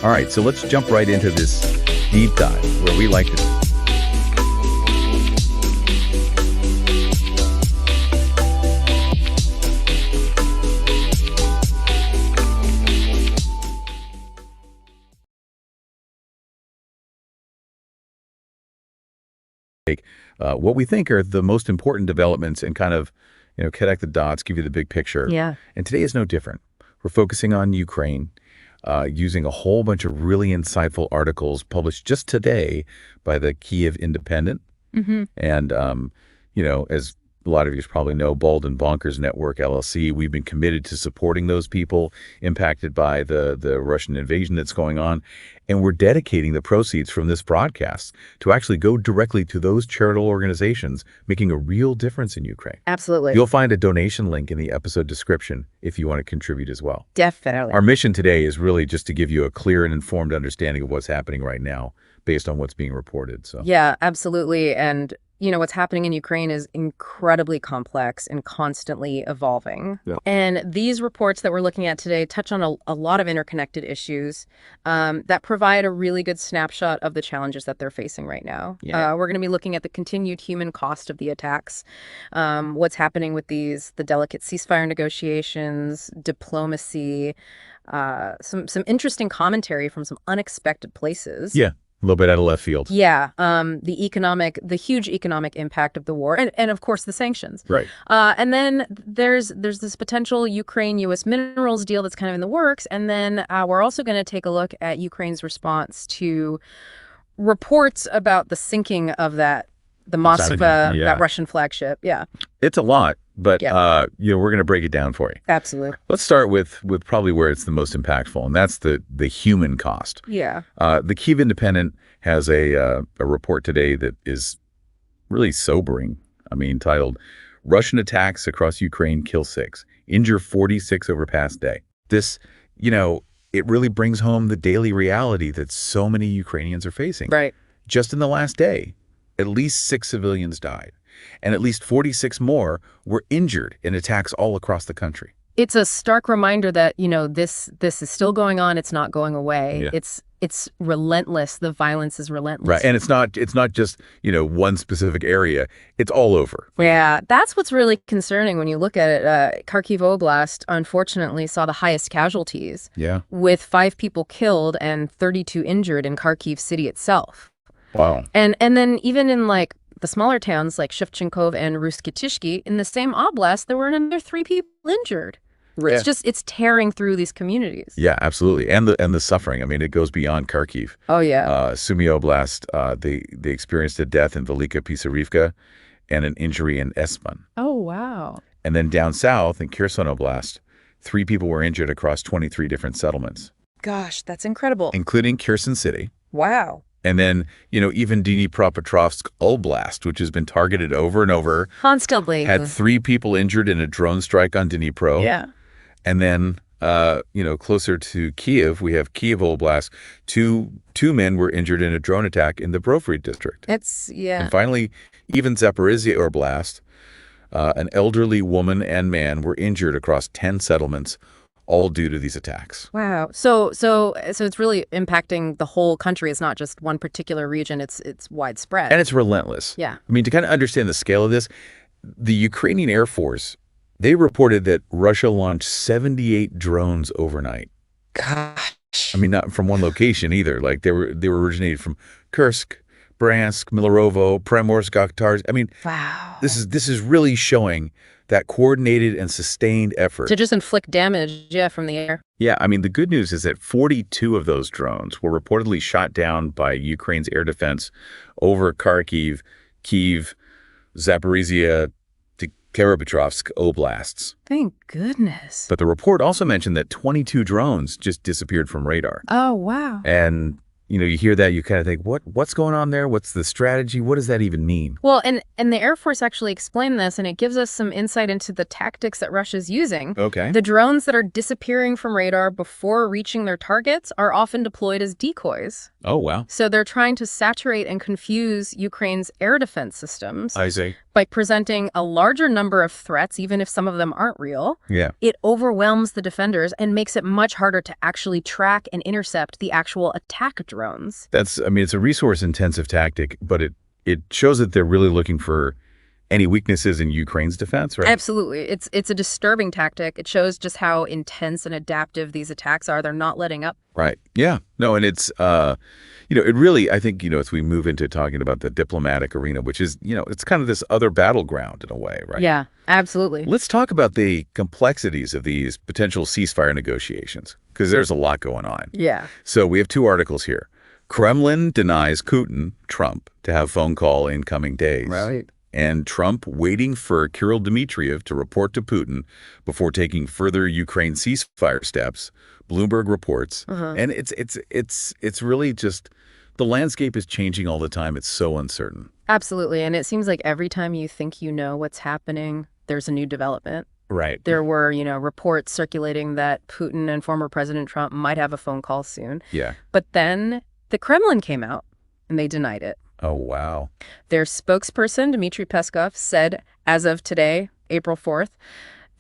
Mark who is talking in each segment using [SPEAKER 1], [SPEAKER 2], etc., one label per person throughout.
[SPEAKER 1] All right, so let's jump right into this deep dive where we like to. What we think are the most important developments and kind of, connect the dots, give you the big picture.
[SPEAKER 2] Yeah.
[SPEAKER 1] And today is no different. We're focusing on Ukraine, using a whole bunch of really insightful articles published just today by the Kyiv Independent.
[SPEAKER 2] Mm-hmm.
[SPEAKER 1] And, as a lot of you probably know, Bold and Bonkers Network, LLC, we've been committed to supporting those people impacted by the Russian invasion that's going on. And we're dedicating the proceeds from this broadcast to actually go directly to those charitable organizations making a real difference in Ukraine.
[SPEAKER 2] Absolutely.
[SPEAKER 1] You'll find a donation link in the episode description if you want to contribute as well.
[SPEAKER 2] Definitely.
[SPEAKER 1] Our mission today is really just to give you a clear and informed understanding of what's happening right now based on what's being reported. So
[SPEAKER 2] Yeah, absolutely. And what's happening in Ukraine is incredibly complex and constantly evolving.
[SPEAKER 1] Yeah.
[SPEAKER 2] And these reports that we're looking at today touch on a lot of interconnected issues that provide a really good snapshot of the challenges that they're facing right now.
[SPEAKER 1] Yeah.
[SPEAKER 2] We're going to be looking at the continued human cost of the attacks, what's happening with the delicate ceasefire negotiations, diplomacy, some interesting commentary from some unexpected places.
[SPEAKER 1] yeah, a little bit out of left field.
[SPEAKER 2] Yeah, the huge economic impact of the war, and of course the sanctions.
[SPEAKER 1] Right.
[SPEAKER 2] And then there's this potential Ukraine-U.S. minerals deal that's kind of in the works, and then we're also going to take a look at Ukraine's response to reports about the sinking of the Moskva,
[SPEAKER 1] Yeah.
[SPEAKER 2] that Russian flagship. Yeah,
[SPEAKER 1] It's a lot, but
[SPEAKER 2] Yeah.
[SPEAKER 1] we're going to break it down for you.
[SPEAKER 2] absolutely.
[SPEAKER 1] Let's start with probably where it's the most impactful, and that's the human cost.
[SPEAKER 2] Yeah.
[SPEAKER 1] The Kyiv Independent has a report today that is really sobering. Titled "Russian Attacks Across Ukraine Kill 6, Injure 46 over past day." This, it really brings home the daily reality that so many Ukrainians are facing.
[SPEAKER 2] Right.
[SPEAKER 1] Just in the last day, at least 6 civilians died, and at least 46 more were injured in attacks all across the country.
[SPEAKER 2] It's a stark reminder that, this is still going on. It's not going away.
[SPEAKER 1] Yeah.
[SPEAKER 2] It's relentless. The violence is relentless.
[SPEAKER 1] Right, and it's not just, one specific area. It's all over.
[SPEAKER 2] Yeah, that's what's really concerning when you look at it. Kharkiv Oblast, unfortunately, saw the highest casualties,
[SPEAKER 1] Yeah.
[SPEAKER 2] with 5 people killed and 32 injured in Kharkiv city itself.
[SPEAKER 1] Wow.
[SPEAKER 2] And then even in the smaller towns like Shevchenkov and Rusketishki, in the same oblast, there were another 3 people injured.
[SPEAKER 1] Yeah.
[SPEAKER 2] It's tearing through these communities.
[SPEAKER 1] Yeah, absolutely. And the suffering. It goes beyond Kharkiv.
[SPEAKER 2] Oh, yeah.
[SPEAKER 1] Sumy Oblast, they experienced a death in Velika Pisarivka and an injury in Espan.
[SPEAKER 2] Oh, wow.
[SPEAKER 1] And then down south in Kherson Oblast, 3 people were injured across 23 different settlements,
[SPEAKER 2] Gosh, that's incredible.
[SPEAKER 1] including Kherson City.
[SPEAKER 2] Wow.
[SPEAKER 1] And then, even Dnipropetrovsk Oblast, which has been targeted over and over,
[SPEAKER 2] Constantly.
[SPEAKER 1] had 3 people injured in a drone strike on Dnipro.
[SPEAKER 2] Yeah.
[SPEAKER 1] And then, closer to Kyiv, we have Kyiv Oblast. Two men were injured in a drone attack in the Brovary district.
[SPEAKER 2] Yeah.
[SPEAKER 1] And finally, even Zaporizhia Oblast, an elderly woman and man were injured across 10 settlements, all due to these attacks.
[SPEAKER 2] Wow. So it's really impacting the whole country. It's not just one particular region. It's widespread.
[SPEAKER 1] And it's relentless.
[SPEAKER 2] Yeah.
[SPEAKER 1] To kind of understand the scale of this, the Ukrainian Air Force, they reported that Russia launched 78 drones overnight.
[SPEAKER 2] Gosh.
[SPEAKER 1] Not from one location either. They were originated from Kursk, Bryansk, Milorovo, Primorsk-Akhtarsk.
[SPEAKER 2] Wow.
[SPEAKER 1] This is really showing that coordinated and sustained effort.
[SPEAKER 2] To just inflict damage, from the air.
[SPEAKER 1] Yeah, the good news is that 42 of those drones were reportedly shot down by Ukraine's air defense over Kharkiv, Kyiv, Zaporizhia, Dnipropetrovsk oblasts.
[SPEAKER 2] Thank goodness.
[SPEAKER 1] But the report also mentioned that 22 drones just disappeared from radar.
[SPEAKER 2] Oh, wow.
[SPEAKER 1] And you hear that, you kind of think, what's going on there? What's the strategy? What does that even mean?
[SPEAKER 2] Well, and the Air Force actually explained this, and it gives us some insight into the tactics that Russia's using.
[SPEAKER 1] Okay.
[SPEAKER 2] The drones that are disappearing from radar before reaching their targets are often deployed as decoys.
[SPEAKER 1] Oh, wow.
[SPEAKER 2] So they're trying to saturate and confuse Ukraine's air defense systems
[SPEAKER 1] I see.
[SPEAKER 2] by presenting a larger number of threats, even if some of them aren't real.
[SPEAKER 1] Yeah.
[SPEAKER 2] It overwhelms the defenders and makes it much harder to actually track and intercept the actual attack drones.
[SPEAKER 1] It's a resource-intensive tactic, but it shows that they're really looking for any weaknesses in Ukraine's defense, right?
[SPEAKER 2] Absolutely. It's a disturbing tactic. It shows just how intense and adaptive these attacks are. They're not letting up.
[SPEAKER 1] Right. Yeah. No, and it's, it really, I think, as we move into talking about the diplomatic arena, which is, it's kind of this other battleground in a way, right?
[SPEAKER 2] Yeah, absolutely.
[SPEAKER 1] Let's talk about the complexities of these potential ceasefire negotiations, because there's a lot going on.
[SPEAKER 2] Yeah.
[SPEAKER 1] So we have two articles here. Kremlin denies Putin, Trump, to have phone call in coming days.
[SPEAKER 2] Right.
[SPEAKER 1] And Trump waiting for Kirill Dmitriev to report to Putin before taking further Ukraine ceasefire steps, Bloomberg reports. And it's really just, the landscape is changing all the time. It's so uncertain.
[SPEAKER 2] Absolutely. And it seems like every time you think you know what's happening, there's a new development.
[SPEAKER 1] Right.
[SPEAKER 2] There were, reports circulating that Putin and former President Trump might have a phone call soon.
[SPEAKER 1] Yeah.
[SPEAKER 2] But then the Kremlin came out and they denied it.
[SPEAKER 1] Oh, wow.
[SPEAKER 2] Their spokesperson, Dmitry Peskov, said as of today, April 4th,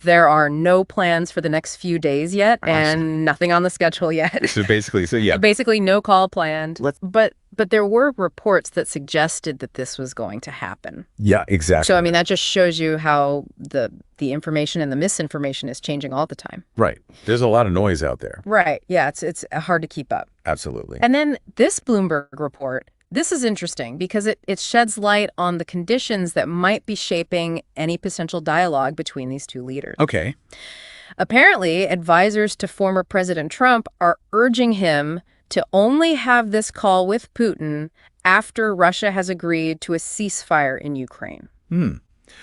[SPEAKER 2] there are no plans for the next few days yet and nothing on the schedule yet.
[SPEAKER 1] So basically,
[SPEAKER 2] no call planned. But there were reports that suggested that this was going to happen.
[SPEAKER 1] Yeah, exactly.
[SPEAKER 2] So, that just shows you how the information and the misinformation is changing all the time.
[SPEAKER 1] Right. There's a lot of noise out there.
[SPEAKER 2] Right. Yeah, it's hard to keep up.
[SPEAKER 1] Absolutely.
[SPEAKER 2] And then this Bloomberg report, this is interesting because it sheds light on the conditions that might be shaping any potential dialogue between these two leaders.
[SPEAKER 1] Okay.
[SPEAKER 2] Apparently, advisors to former President Trump are urging him to only have this call with Putin after Russia has agreed to a ceasefire in Ukraine.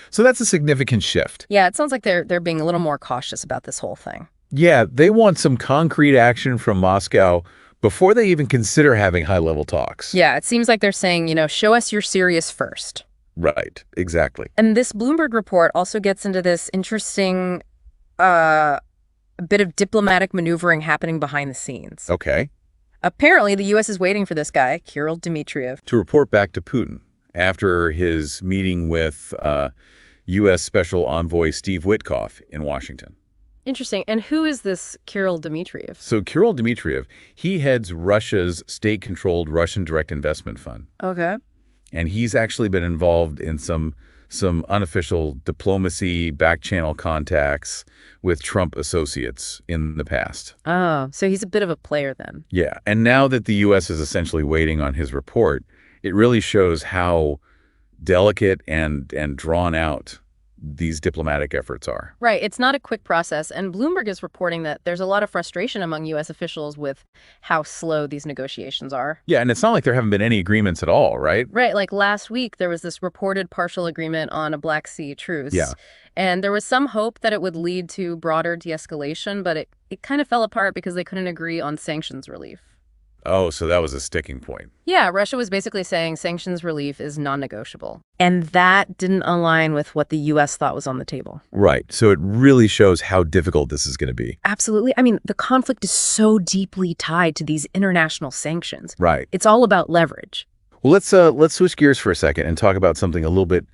[SPEAKER 1] So that's a significant shift.
[SPEAKER 2] Yeah, it sounds like they're being a little more cautious about this whole thing.
[SPEAKER 1] Yeah, they want some concrete action from Moscow before they even consider having high-level talks.
[SPEAKER 2] Yeah, it seems like they're saying, show us you're serious first.
[SPEAKER 1] Right, exactly.
[SPEAKER 2] And this Bloomberg report also gets into this interesting bit of diplomatic maneuvering happening behind the scenes.
[SPEAKER 1] Okay.
[SPEAKER 2] Apparently, the U.S. is waiting for this guy, Kirill Dmitriev,
[SPEAKER 1] to report back to Putin after his meeting with U.S. Special Envoy Steve Witkoff in Washington.
[SPEAKER 2] Interesting. And who is this Kirill Dmitriev?
[SPEAKER 1] So Kirill Dmitriev, he heads Russia's state-controlled Russian Direct Investment Fund.
[SPEAKER 2] Okay.
[SPEAKER 1] And he's actually been involved in some unofficial diplomacy, back-channel contacts with Trump associates in the past.
[SPEAKER 2] Oh, so he's a bit of a player then.
[SPEAKER 1] Yeah. And now that the U.S. is essentially waiting on his report, it really shows how delicate and drawn out these diplomatic efforts are.
[SPEAKER 2] Right. It's not a quick process. And Bloomberg is reporting that there's a lot of frustration among U.S. officials with how slow these negotiations are.
[SPEAKER 1] Yeah. And it's not like there haven't been any agreements at all, right?
[SPEAKER 2] Right. Like last week, there was this reported partial agreement on a Black Sea truce.
[SPEAKER 1] Yeah.
[SPEAKER 2] And there was some hope that it would lead to broader de-escalation, but it kind of fell apart because they couldn't agree on sanctions relief.
[SPEAKER 1] Oh, so that was a sticking point.
[SPEAKER 2] Yeah, Russia was basically saying sanctions relief is non-negotiable. And that didn't align with what the U.S. thought was on the table.
[SPEAKER 1] Right. So it really shows how difficult this is going to be.
[SPEAKER 2] Absolutely. The conflict is so deeply tied to these international sanctions.
[SPEAKER 1] Right.
[SPEAKER 2] It's all about leverage.
[SPEAKER 1] Well, let's switch gears for a second and talk about something a little bit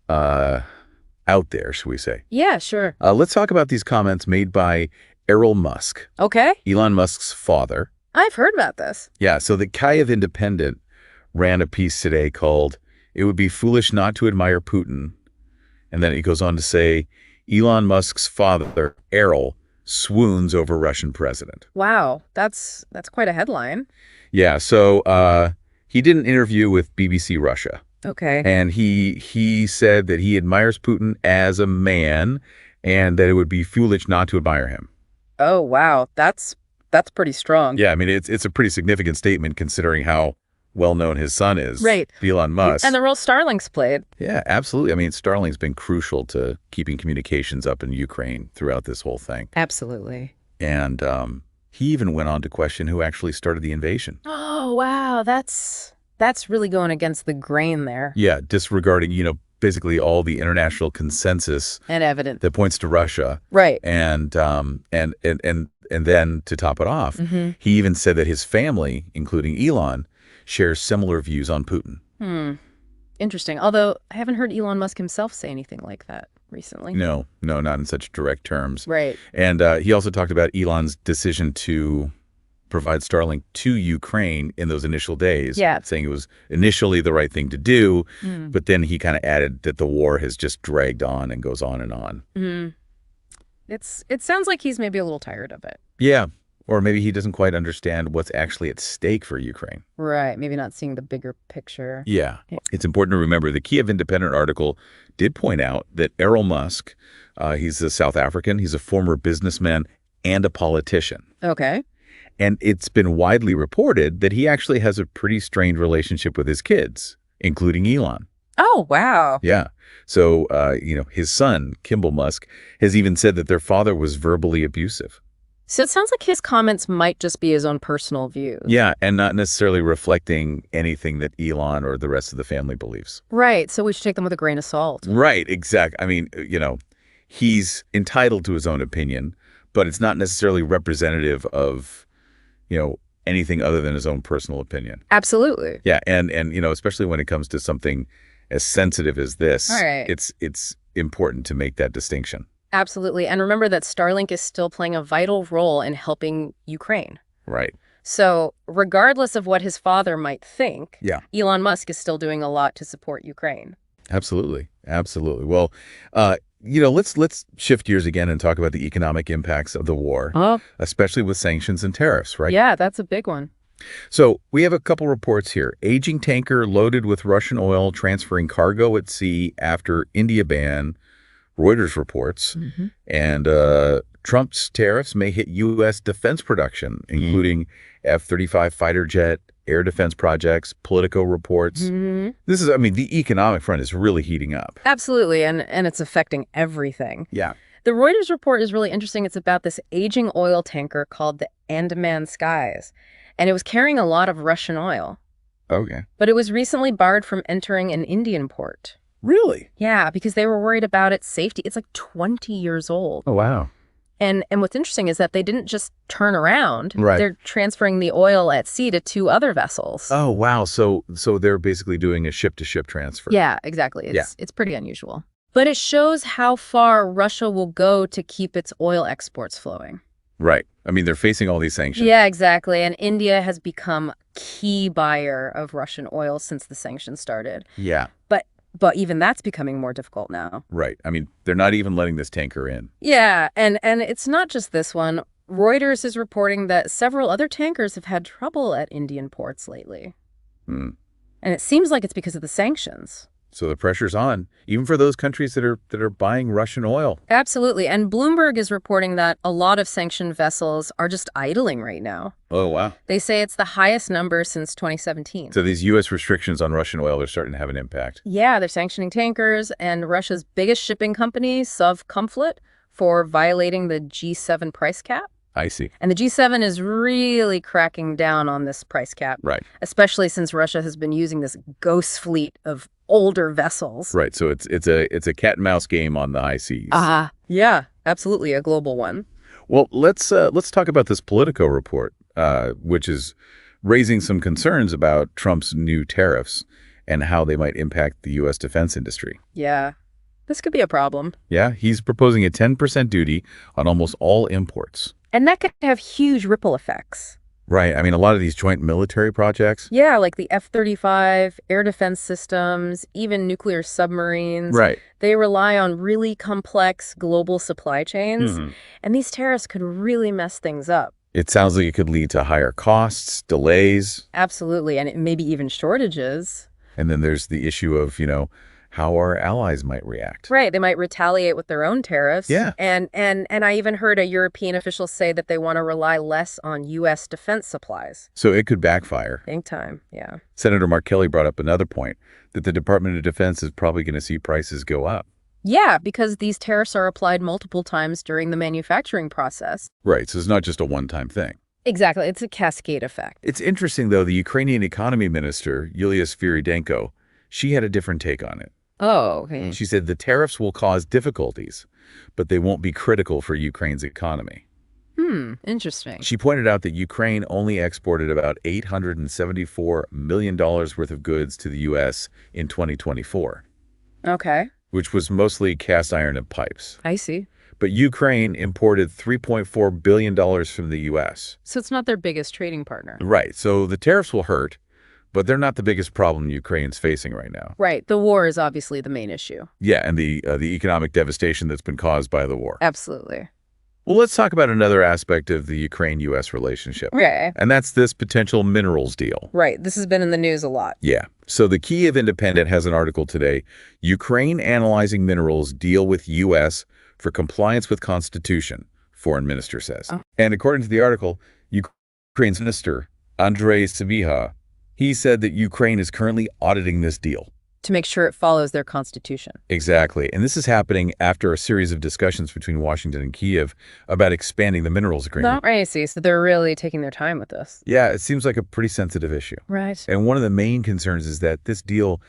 [SPEAKER 1] out there, should we say.
[SPEAKER 2] Yeah, sure.
[SPEAKER 1] Let's talk about these comments made by Errol Musk,
[SPEAKER 2] Okay.
[SPEAKER 1] Elon Musk's father.
[SPEAKER 2] I've heard about this.
[SPEAKER 1] Yeah, so the Kyiv Independent ran a piece today called "It Would Be Foolish Not to Admire Putin." And then it goes on to say, Elon Musk's father, Errol, swoons over Russian president.
[SPEAKER 2] Wow, that's quite a headline.
[SPEAKER 1] Yeah, so he did an interview with BBC Russia.
[SPEAKER 2] Okay.
[SPEAKER 1] And he said that he admires Putin as a man and that it would be foolish not to admire him.
[SPEAKER 2] Oh, wow. That's pretty strong.
[SPEAKER 1] Yeah, it's a pretty significant statement considering how well-known his son is,
[SPEAKER 2] right?
[SPEAKER 1] Elon Musk.
[SPEAKER 2] And the role Starlink's played.
[SPEAKER 1] Yeah, absolutely. Starlink's been crucial to keeping communications up in Ukraine throughout this whole thing.
[SPEAKER 2] Absolutely.
[SPEAKER 1] And he even went on to question who actually started the invasion.
[SPEAKER 2] Oh, wow. That's really going against the grain there.
[SPEAKER 1] Yeah, disregarding, basically all the international consensus
[SPEAKER 2] and evidence
[SPEAKER 1] that points to Russia.
[SPEAKER 2] Right.
[SPEAKER 1] And then to top it off, he even said that his family, including Elon, shares similar views on Putin.
[SPEAKER 2] Interesting. Although I haven't heard Elon Musk himself say anything like that recently.
[SPEAKER 1] No, not in such direct terms.
[SPEAKER 2] Right.
[SPEAKER 1] And he also talked about Elon's decision to provide Starlink to Ukraine in those initial days, saying it was initially the right thing to do, but then he kind of added that the war has just dragged on and goes on and on.
[SPEAKER 2] It sounds like he's maybe a little tired of it.
[SPEAKER 1] Yeah, or maybe he doesn't quite understand what's actually at stake for Ukraine.
[SPEAKER 2] Right, maybe not seeing the bigger picture.
[SPEAKER 1] Yeah. It's important to remember the Kyiv Independent article did point out that Errol Musk, he's a South African, he's a former businessman and a politician.
[SPEAKER 2] Okay.
[SPEAKER 1] And it's been widely reported that he actually has a pretty strained relationship with his kids, including Elon.
[SPEAKER 2] Oh, wow.
[SPEAKER 1] Yeah. So, his son, Kimball Musk, has even said that their father was verbally abusive.
[SPEAKER 2] So it sounds like his comments might just be his own personal views.
[SPEAKER 1] Yeah, and not necessarily reflecting anything that Elon or the rest of the family believes.
[SPEAKER 2] Right. So we should take them with a grain of salt.
[SPEAKER 1] Right, exactly. I mean, he's entitled to his own opinion, but it's not necessarily representative of anything other than his own personal opinion.
[SPEAKER 2] Absolutely.
[SPEAKER 1] Yeah, and especially when it comes to something as sensitive as this,
[SPEAKER 2] right.
[SPEAKER 1] It's important to make that distinction.
[SPEAKER 2] Absolutely. And remember that Starlink is still playing a vital role in helping Ukraine.
[SPEAKER 1] Right.
[SPEAKER 2] So regardless of what his father might think,
[SPEAKER 1] Elon
[SPEAKER 2] Musk is still doing a lot to support Ukraine.
[SPEAKER 1] Absolutely. Well, let's shift gears again and talk about the economic impacts of the war, especially with sanctions and tariffs, right?
[SPEAKER 2] Yeah, that's a big one.
[SPEAKER 1] So we have a couple reports here. Aging tanker loaded with Russian oil transferring cargo at sea after India ban, Reuters reports. And Trump's tariffs may hit U.S. defense production, including F-35 fighter jet, air defense projects, Politico reports. This is, the economic front is really heating up.
[SPEAKER 2] Absolutely, and it's affecting everything.
[SPEAKER 1] Yeah.
[SPEAKER 2] The Reuters report is really interesting. It's about this aging oil tanker called the Andaman Skies, and it was carrying a lot of Russian oil.
[SPEAKER 1] Okay.
[SPEAKER 2] But it was recently barred from entering an Indian port.
[SPEAKER 1] Really?
[SPEAKER 2] Yeah, because they were worried about its safety. It's like 20 years old.
[SPEAKER 1] Oh, wow.
[SPEAKER 2] And what's interesting is that they didn't just turn around.
[SPEAKER 1] Right.
[SPEAKER 2] They're transferring the oil at sea to 2 other vessels.
[SPEAKER 1] Oh, wow. So they're basically doing a ship-to-ship transfer.
[SPEAKER 2] Yeah, exactly. It's pretty unusual. But it shows how far Russia will go to keep its oil exports flowing.
[SPEAKER 1] Right. They're facing all these sanctions.
[SPEAKER 2] Yeah, exactly. And India has become a key buyer of Russian oil since the sanctions started.
[SPEAKER 1] Yeah.
[SPEAKER 2] But even that's becoming more difficult now.
[SPEAKER 1] Right. They're not even letting this tanker in.
[SPEAKER 2] Yeah, and it's not just this one. Reuters is reporting that several other tankers have had trouble at Indian ports lately. And it seems like it's because of the sanctions.
[SPEAKER 1] So the pressure's on, even for those countries that are buying Russian oil.
[SPEAKER 2] Absolutely. And Bloomberg is reporting that a lot of sanctioned vessels are just idling right now.
[SPEAKER 1] Oh, wow.
[SPEAKER 2] They say it's the highest number since 2017.
[SPEAKER 1] So these U.S. restrictions on Russian oil are starting to have an impact.
[SPEAKER 2] Yeah, they're sanctioning tankers and Russia's biggest shipping company, Sovcomfort, for violating the G7 price cap.
[SPEAKER 1] I see.
[SPEAKER 2] And the G7 is really cracking down on this price cap.
[SPEAKER 1] Right.
[SPEAKER 2] Especially since Russia has been using this ghost fleet of older vessels.
[SPEAKER 1] Right. So it's a cat and mouse game on the high seas.
[SPEAKER 2] Yeah, absolutely. A global one.
[SPEAKER 1] Well, let's talk about this Politico report, which is raising some concerns about Trump's new tariffs and how they might impact the U.S. defense industry.
[SPEAKER 2] Yeah. This could be a problem.
[SPEAKER 1] Yeah. He's proposing a 10% duty on almost all imports.
[SPEAKER 2] And that could have huge ripple effects.
[SPEAKER 1] Right. A lot of these joint military projects.
[SPEAKER 2] Yeah, like the F-35, air defense systems, even nuclear submarines.
[SPEAKER 1] Right.
[SPEAKER 2] They rely on really complex global supply chains. And these tariffs could really mess things up.
[SPEAKER 1] It sounds like it could lead to higher costs, delays.
[SPEAKER 2] Absolutely. And maybe even shortages.
[SPEAKER 1] And then there's the issue of, how our allies might react.
[SPEAKER 2] Right. They might retaliate with their own tariffs.
[SPEAKER 1] Yeah.
[SPEAKER 2] And I even heard a European official say that they want to rely less on U.S. defense supplies.
[SPEAKER 1] So it could backfire.
[SPEAKER 2] Big time. Yeah.
[SPEAKER 1] Senator Mark Kelly brought up another point, that the Department of Defense is probably going to see prices go up.
[SPEAKER 2] Yeah, because these tariffs are applied multiple times during the manufacturing process.
[SPEAKER 1] Right. So it's not just a one-time thing.
[SPEAKER 2] Exactly. It's a cascade effect.
[SPEAKER 1] It's interesting, though, the Ukrainian economy minister, Yulia Sviridenko, she had a different take on it.
[SPEAKER 2] Oh, okay.
[SPEAKER 1] She said the tariffs will cause difficulties, but they won't be critical for Ukraine's economy.
[SPEAKER 2] Interesting.
[SPEAKER 1] She pointed out that Ukraine only exported about $874 million worth of goods to the U.S. in 2024,
[SPEAKER 2] Okay,
[SPEAKER 1] which was mostly cast iron and pipes.
[SPEAKER 2] I see.
[SPEAKER 1] But Ukraine imported $3.4 billion from the U.S.
[SPEAKER 2] So it's not their biggest trading partner.
[SPEAKER 1] Right, so the tariffs will hurt, but they're not the biggest problem Ukraine's facing right now.
[SPEAKER 2] Right. The war is obviously the main issue.
[SPEAKER 1] Yeah, and the economic devastation that's been caused by the war.
[SPEAKER 2] Absolutely.
[SPEAKER 1] Well, let's talk about another aspect of the Ukraine-U.S. relationship.
[SPEAKER 2] Okay.
[SPEAKER 1] And that's this potential minerals deal.
[SPEAKER 2] Right. This has been in the news a lot.
[SPEAKER 1] Yeah. So the Kyiv Independent has an article today, Ukraine analyzing minerals deal with U.S. for compliance with Constitution, foreign minister says.
[SPEAKER 2] Oh.
[SPEAKER 1] And according to the article, Ukraine's minister, Andrei Sybiha, he said that Ukraine is currently auditing this deal.
[SPEAKER 2] To make sure it follows their constitution.
[SPEAKER 1] Exactly. And this is happening after a series of discussions between Washington and Kyiv about expanding the minerals agreement.
[SPEAKER 2] I see. So they're really taking their time with this.
[SPEAKER 1] Yeah, it seems like a pretty sensitive issue.
[SPEAKER 2] Right.
[SPEAKER 1] And one of the main concerns is that this deal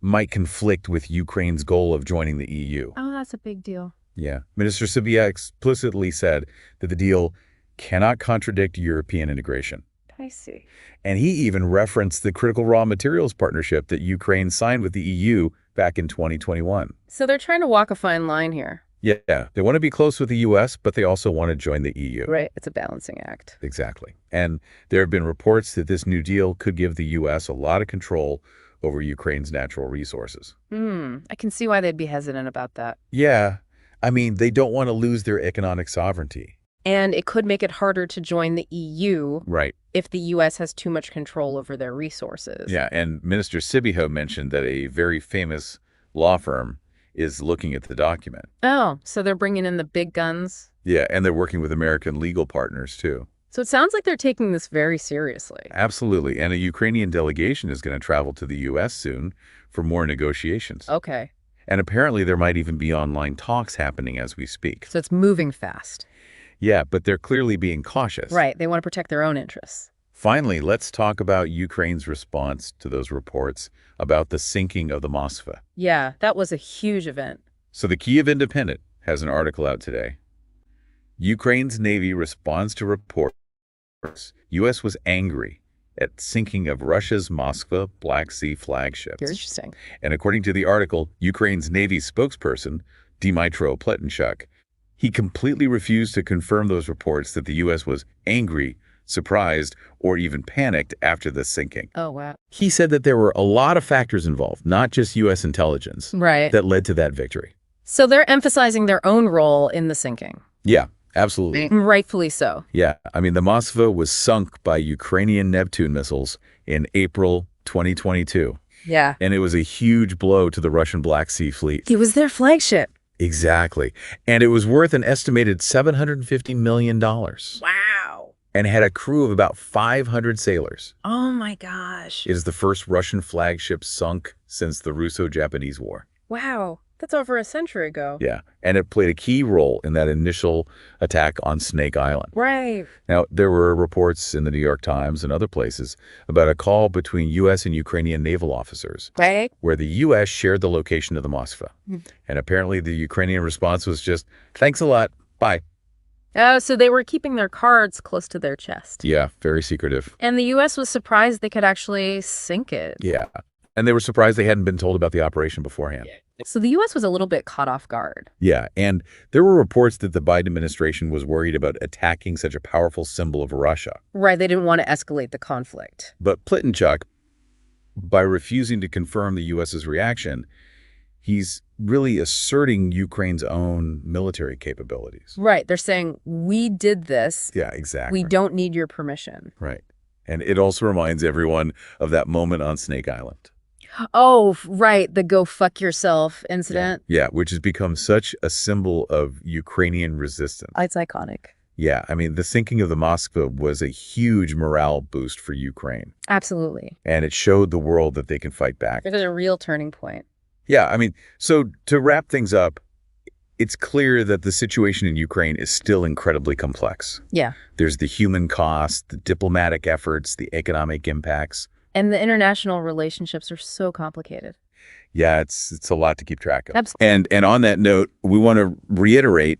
[SPEAKER 1] might conflict with Ukraine's goal of joining the EU.
[SPEAKER 2] Oh, that's a big deal.
[SPEAKER 1] Yeah. Minister Sybiha explicitly said that the deal cannot contradict European integration.
[SPEAKER 2] I see.
[SPEAKER 1] And he even referenced the critical raw materials partnership that Ukraine signed with the EU back in 2021.
[SPEAKER 2] So they're trying to walk a fine line here.
[SPEAKER 1] Yeah, they want to be close with the U.S., but they also want to join the EU.
[SPEAKER 2] Right. It's a balancing act.
[SPEAKER 1] Exactly. And there have been reports that this new deal could give the U.S. a lot of control over Ukraine's natural resources.
[SPEAKER 2] I can see why they'd be hesitant about that.
[SPEAKER 1] Yeah. I mean, they don't want to lose their economic sovereignty.
[SPEAKER 2] And it could make it harder to join the EU
[SPEAKER 1] Right.
[SPEAKER 2] if the U.S. has too much control over their resources.
[SPEAKER 1] Yeah, and Minister Sybiha mentioned that a very famous law firm is looking at the document.
[SPEAKER 2] Oh, so they're bringing in the big guns?
[SPEAKER 1] Yeah, and they're working with American legal partners, too.
[SPEAKER 2] So it sounds like they're taking this very seriously.
[SPEAKER 1] Absolutely. And a Ukrainian delegation is going to travel to the U.S. soon for more negotiations.
[SPEAKER 2] Okay.
[SPEAKER 1] And apparently there might even be online talks happening as we speak.
[SPEAKER 2] So it's moving fast.
[SPEAKER 1] Yeah, but they're clearly being cautious.
[SPEAKER 2] Right. They want to protect their own interests.
[SPEAKER 1] Finally, let's talk about Ukraine's response to those reports about the sinking of the Moskva.
[SPEAKER 2] Yeah, that was a huge event.
[SPEAKER 1] So the Kyiv Independent has an article out today. Ukraine's Navy responds to reports U.S. was angry at sinking of Russia's Moskva Black Sea flagships.
[SPEAKER 2] Interesting.
[SPEAKER 1] And according to the article, Ukraine's Navy spokesperson, Dmytro Pletenchuk, he completely refused to confirm those reports that the U.S. was angry, surprised, or even panicked after the sinking.
[SPEAKER 2] Oh, wow.
[SPEAKER 1] He said that there were a lot of factors involved, not just U.S. intelligence,
[SPEAKER 2] Right.
[SPEAKER 1] that led to that victory.
[SPEAKER 2] So they're emphasizing their own role in the sinking.
[SPEAKER 1] Yeah, absolutely.
[SPEAKER 2] Rightfully so.
[SPEAKER 1] Yeah, I mean, the Moskva was sunk by Ukrainian Neptune missiles in April 2022,
[SPEAKER 2] Yeah.
[SPEAKER 1] and it was a huge blow to the Russian Black Sea Fleet.
[SPEAKER 2] It was their flagship.
[SPEAKER 1] Exactly. And it was worth an estimated $750 million.
[SPEAKER 2] Wow.
[SPEAKER 1] And had a crew of about 500 sailors.
[SPEAKER 2] Oh, my gosh.
[SPEAKER 1] It is the first Russian flagship sunk since the Russo-Japanese War.
[SPEAKER 2] Wow. That's over a century ago.
[SPEAKER 1] Yeah, and it played a key role in that initial attack on Snake Island.
[SPEAKER 2] Right.
[SPEAKER 1] Now, there were reports in the New York Times and other places about a call between U.S. and Ukrainian naval officers
[SPEAKER 2] Right.
[SPEAKER 1] where the U.S. shared the location of the Moskva. And apparently the Ukrainian response was just, thanks a lot, bye.
[SPEAKER 2] Oh, so they were keeping their cards close to their chest.
[SPEAKER 1] Yeah, very secretive.
[SPEAKER 2] And the U.S. was surprised they could actually sink it.
[SPEAKER 1] Yeah, and they were surprised they hadn't been told about the operation beforehand.
[SPEAKER 2] So the U.S. was a little bit caught off guard.
[SPEAKER 1] Yeah, and there were reports that the Biden administration was worried about attacking such a powerful symbol of Russia.
[SPEAKER 2] Right. They didn't want to escalate the conflict.
[SPEAKER 1] But Pletenchuk, by refusing to confirm the U.S.'s reaction, he's really asserting Ukraine's own military capabilities.
[SPEAKER 2] Right. They're saying, we did this.
[SPEAKER 1] Yeah, exactly.
[SPEAKER 2] We don't need your permission.
[SPEAKER 1] Right. And it also reminds everyone of that moment on Snake Island.
[SPEAKER 2] Oh, right. The go fuck yourself incident.
[SPEAKER 1] Yeah, which has become such a symbol of Ukrainian resistance.
[SPEAKER 2] It's iconic.
[SPEAKER 1] Yeah, I mean, the sinking of the Moskva was a huge morale boost for Ukraine.
[SPEAKER 2] Absolutely.
[SPEAKER 1] And it showed the world that they can fight back.
[SPEAKER 2] It was a real turning point.
[SPEAKER 1] Yeah, I mean, so to wrap things up, it's clear that the situation in Ukraine is still incredibly complex.
[SPEAKER 2] Yeah.
[SPEAKER 1] There's the human cost, the diplomatic efforts, the economic impacts.
[SPEAKER 2] And the international relationships are so complicated.
[SPEAKER 1] Yeah, it's a lot to keep track of.
[SPEAKER 2] Absolutely.
[SPEAKER 1] And on that note, we want to reiterate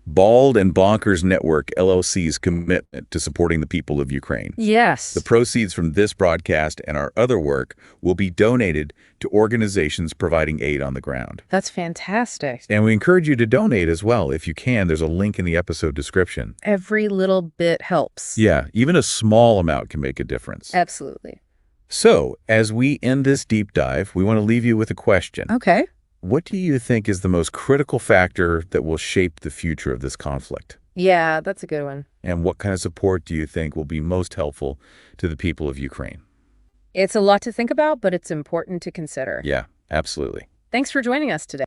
[SPEAKER 1] Bald and Bonkers Network LLC's commitment to supporting the people of Ukraine.
[SPEAKER 2] Yes.
[SPEAKER 1] The proceeds from this broadcast and our other work will be donated to organizations providing aid on the ground.
[SPEAKER 2] That's fantastic.
[SPEAKER 1] And we encourage you to donate as well. If you can, there's a link in the episode description.
[SPEAKER 2] Every little bit helps.
[SPEAKER 1] Yeah, even a small amount can make a difference.
[SPEAKER 2] Absolutely.
[SPEAKER 1] So, as we end this deep dive, we want to leave you with a question.
[SPEAKER 2] Okay.
[SPEAKER 1] What do you think is the most critical factor that will shape the future of this conflict?
[SPEAKER 2] Yeah, that's a good one.
[SPEAKER 1] And what kind of support do you think will be most helpful to the people of Ukraine?
[SPEAKER 2] It's a lot to think about, but it's important to consider.
[SPEAKER 1] Yeah, absolutely.
[SPEAKER 2] Thanks for joining us today.